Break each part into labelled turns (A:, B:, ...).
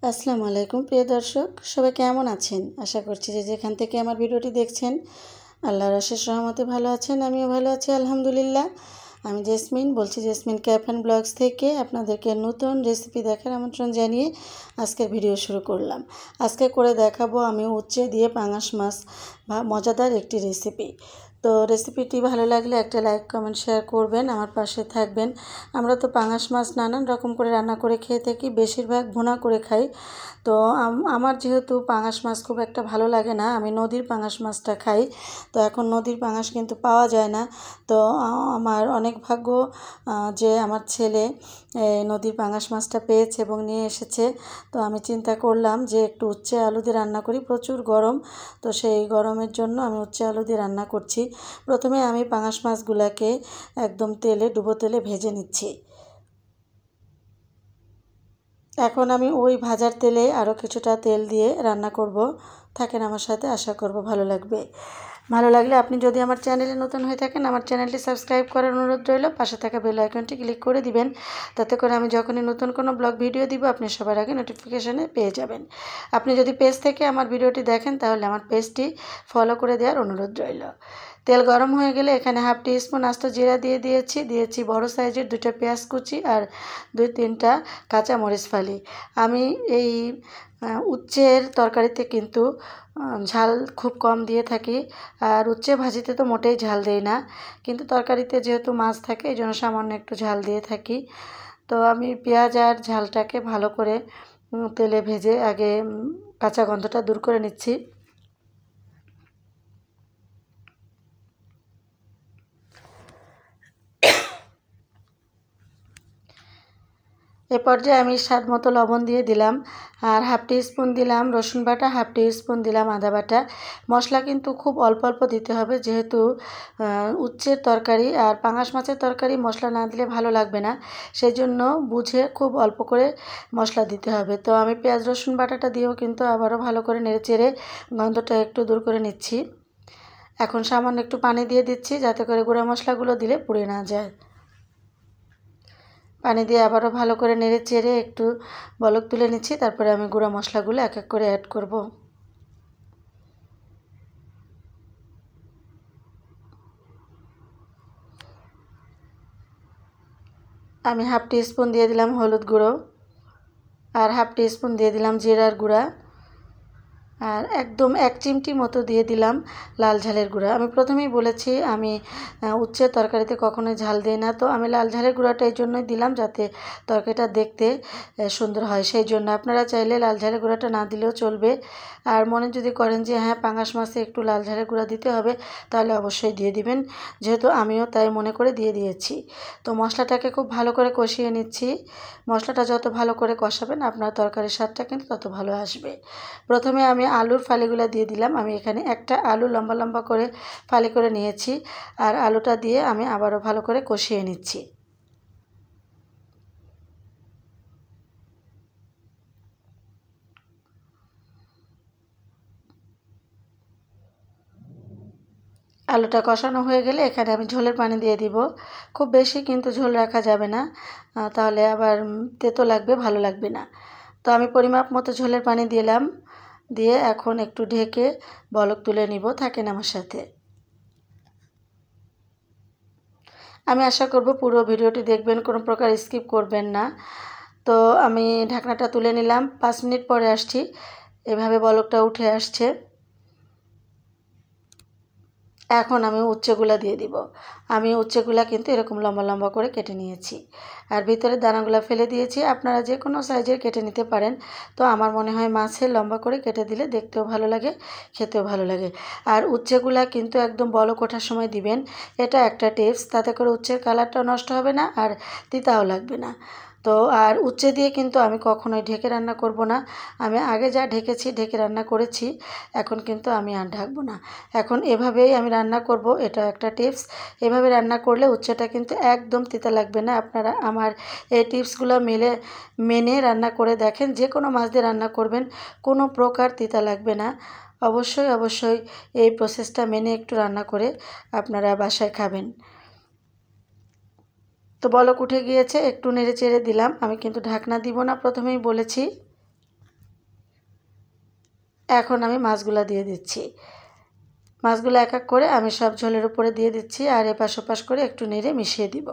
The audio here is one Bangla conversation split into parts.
A: আসসালামু আলাইকুম প্রিয় দর্শক, সবাই কেমন আছেন? আশা করছি যে যেখান থেকে আমার ভিডিওটি দেখছেন আল্লাহর অশেষ রহমতে ভালো আছেন। আমিও ভালো আছি আলহামদুলিল্লাহ। আমি জেসমিন বলছি, জেসমিন ক্যাফ অ্যান্ড ব্লগস থেকে আপনাদেরকে নতুন রেসিপি দেখার আমন্ত্রণ জানিয়ে আজকের ভিডিও শুরু করলাম। আজকে করে দেখাবো আমি উচ্ছে দিয়ে পাঙাশ মাছ বা মজাদার একটি রেসিপি। তো রেসিপিটি ভালো লাগলে একটা লাইক কমেন্ট শেয়ার করবেন, আমার পাশে থাকবেন। আমরা তো পাঙাশ মাছ নানান রকম করে রান্না করে খেয়ে থাকি, বেশিরভাগ ভুনা করে খাই। তো আমার যেহেতু পাঙাশ মাছ খুব একটা ভালো লাগে না, আমি নদীর পাঙাশ মাছটা খাই। তো এখন নদীর পাঙাশ কিন্তু পাওয়া যায় না। তো আমার অনেক ভাগ্য যে আমার ছেলে নদীর পাঙাশ মাছটা পেয়েছে এবং নিয়ে এসেছে। তো আমি চিন্তা করলাম যে একটু উচ্ছে আলু দিয়ে রান্না করি, প্রচুর গরম। তো সেই গরমের জন্য আমি উচ্ছে আলু দিয়ে রান্না করছি। প্রথমে আমি পাঙাশ মাছগুলোকে একদম ডুবো তেলে ভেজে নিচ্ছি। এখন আমি ওই ভাজার তেলে আরও কিছুটা তেল দিয়ে রান্না করব। থাকেন আমার সাথে, আশা করব ভালো লাগবে। ভালো লাগলে আপনি যদি আমার চ্যানেলে নতুন হয়ে থাকেন, আমার চ্যানেলটি সাবস্ক্রাইব করার অনুরোধ রইল। পাশে থাকা বেল আইকনটি ক্লিক করে দিবেন, তাতে করে আমি যখনই নতুন কোনো ব্লগ ভিডিও দিব আপনি সবার আগে নোটিফিকেশানে পেয়ে যাবেন। আপনি যদি পেজ থেকে আমার ভিডিওটি দেখেন তাহলে আমার পেজটি ফলো করে দেওয়ার অনুরোধ রইল। তেল গরম হয়ে গেলে এখানে হাফ টিস্পুন আস্ত জিরা দিয়েছি বড় সাইজের 2টা পেঁয়াজ কুচি আর 2-3টা কাঁচা মরিচ ফালি। আমি এই উচ্ছের তরকারিতে কিন্তু ঝাল খুব কম দিয়ে থাকি, আর উচ্ছে ভাজিতে তো মোটেই ঝাল দেই না, কিন্তু তরকারিতে যেহেতু মাছ থাকে এই জন্য সামান্য একটু ঝাল দিয়ে থাকি। তো আমি পেঁয়াজ আর ঝালটাকে ভালো করে তেলে ভেজে আগে কাঁচা গন্ধটা দূর করে নিচ্ছি। এ পর্যায়ে আমি স্বাদ মতো লবণ দিয়ে দিলাম, আর হাফ টিস্পুন দিলাম রসুন বাটা, হাফ টিস্পুন দিলাম আদা বাটা। মশলা কিন্তু খুব অল্প অল্প দিতে হবে, যেহেতু উচ্ছের তরকারি আর পাঙাশ মাছের তরকারি মশলা না দিলে ভালো লাগবে না, সেই জন্য বুঝে খুব অল্প করে মশলা দিতে হবে। তো আমি পেঁয়াজ রসুন বাটাটা দিয়েও কিন্তু আবারও ভালো করে নেড়েচেড়ে গন্ধটা একটু দূর করে নিচ্ছি। এখন সামান্য একটু পানি দিয়ে দিচ্ছি, যাতে করে গুঁড়া মশলাগুলো দিলে পুড়ে না যায়। পানি দিয়ে আবারও ভালো করে নেড়ে চেড়ে একটু বলক তুলে নিচ্ছি, তারপরে আমি গুঁড়া মশলাগুলো এক এক করে অ্যাড করব। আমি হাফ টিস্পুন দিয়ে দিলাম হলুদ গুঁড়ো, আর হাফ টিস্পুন দিয়ে দিলাম জিরার গুঁড়া, আর একদম 1 চিমটি মতো দিয়ে দিলাম লাল ঝালের গুঁড়া। আমি প্রথমেই বলেছি আমি উচ্ছের তরকারিতে কখনোই ঝাল দিই না, তো আমি লাল ঝালের গুঁড়াটা এই জন্যই দিলাম যাতে তরকারিটা দেখতে সুন্দর হয়। সেই জন্য আপনারা চাইলে লাল ঝালের গুঁড়াটা না দিলেও চলবে। আর মনে যদি করেন যে হ্যাঁ পাঙাশ মাছে একটু লাল ঝালের গুঁড়া দিতে হবে, তাহলে অবশ্যই দিয়ে দিবেন, যেহেতু আমিও তাই মনে করে দিয়ে দিয়েছি। তো মশলাটাকে খুব ভালো করে কষিয়ে নিচ্ছি। মশলাটা যত ভালো করে কষাবেন আপনার তরকারির স্বাদটা কিন্তু তত ভালো আসবে। প্রথমে আমি আলুর ফালিগুলো দিয়ে দিলাম। আমি এখানে একটা আলু লম্বা লম্বা করে ফালি করে নিয়েছি, আর আলুটা দিয়ে আমি আবারও ভালো করে কষিয়ে নিচ্ছি। আলুটা কষানো হয়ে গেলে এখানে আমি ঝোলের পানি দিয়ে দিব। খুব বেশি কিন্তু ঝোল রাখা যাবে না, তাহলে আবার তেতো লাগবে, ভালো লাগবে না। তো আমি পরিমাপ মতো ঝোলের পানি দিলাম, দিয়ে এখন একটু ঢেকে বলক তুলে নিব। থাকেন আমার সাথে। আমি আশা করব পুরো ভিডিওটি দেখবেন, কোনো প্রকার স্কিপ করবেন না। তো আমি ঢাকনাটা তুলে নিলাম, 5 মিনিট পরে আসছি। এভাবে বলকটা উঠে আসছে। এখন আমি উচ্ছেগুলা দিয়ে দিব। আমি উচ্ছেগুলা কিন্তু এরকম লম্বা লম্বা করে কেটে নিয়েছি, আর ভিতরে দানাগুলা ফেলে দিয়েছি। আপনারা যে কোনো সাইজের কেটে নিতে পারেন। তো আমার মনে হয় মাছের লম্বা করে কেটে দিলে দেখতেও ভালো লাগে, খেতেও ভালো লাগে। আর উচ্ছেগুলা কিন্তু একদম বলক ওঠার সময় দিবেন, এটা একটা টিপস। তাতে করে উচ্ছের কালারটাও নষ্ট হবে না আর তিতাও লাগবে না। তো আর উচ্ছে দিয়ে কিন্তু আমি কখনোই ঢেকে রান্না করব না। আমি আগে যা ঢেকে রান্না করেছি, এখন কিন্তু আমি আর ঢাকবো না। এখন এভাবেই আমি রান্না করব, এটা একটা টিপস। এভাবে রান্না করলে উচ্ছেটা কিন্তু একদম তিতা লাগবে না। আপনারা আমার এই টিপসগুলো মেনে রান্না করে দেখেন, যে কোনো মাছ দিয়ে রান্না করবেন, কোনো প্রকার তিতা লাগবে না। অবশ্যই এই প্রসেসটা মেনে একটু রান্না করে আপনারা বাসায় খাবেন। তো বলক উঠে গিয়েছে, একটু নেড়ে চেড়ে দিলাম। আমি কিন্তু ঢাকনা দিব না, প্রথমেই বলেছি। এখন আমি মাছগুলো দিয়ে দিচ্ছি। মাছগুলো এক এক করে আমি সব ঝোলের উপরে দিয়ে দিচ্ছি, আর এপাশ ওপাশ করে একটু নেড়ে মিশিয়ে দিব।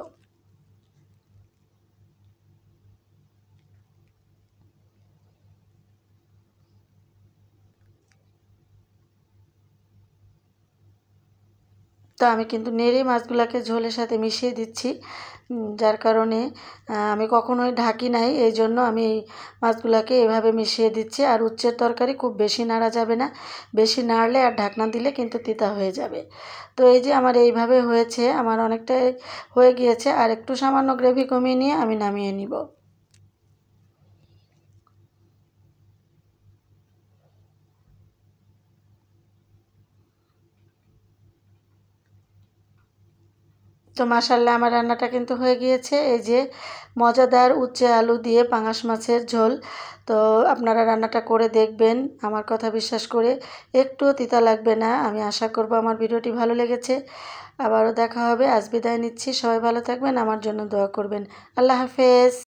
A: তো আমি কিন্তু নেড়ে মাছগুলোকে ঝোলের সাথে মিশিয়ে দিচ্ছি, যার কারণে আমি কখনোই ঢাকি নাই, এই জন্য আমি এই মাছগুলোকে এভাবে মিশিয়ে দিচ্ছি। আর উচ্ছের তরকারি খুব বেশি নাড়া যাবে না, বেশি নাড়লে আর ঢাকনা দিলে কিন্তু তিতা হয়ে যাবে। তো এই যে আমার এইভাবে হয়েছে, আমার অনেকটাই হয়ে গিয়েছে, আর একটু সামান্য গ্রেভি কমিয়ে নিয়ে আমি নামিয়ে নিব। তো মাশাআল্লাহ আমার রান্নাটা কিন্তু হয়ে গিয়েছে। এই যে মজাদার উচ্ছে আলু দিয়ে পাঙাশ মাছের ঝোল। তো আপনারা রান্নাটা করে দেখবেন, আমার কথা বিশ্বাস করে একটুও তিতা লাগবে না। আমি আশা করব আমার ভিডিওটি ভালো লেগেছে। আবারও দেখা হবে। আজ বিদায় নিচ্ছি। সবাই ভালো থাকবেন, আমার জন্য দোয়া করবেন। আল্লাহ হাফেজ।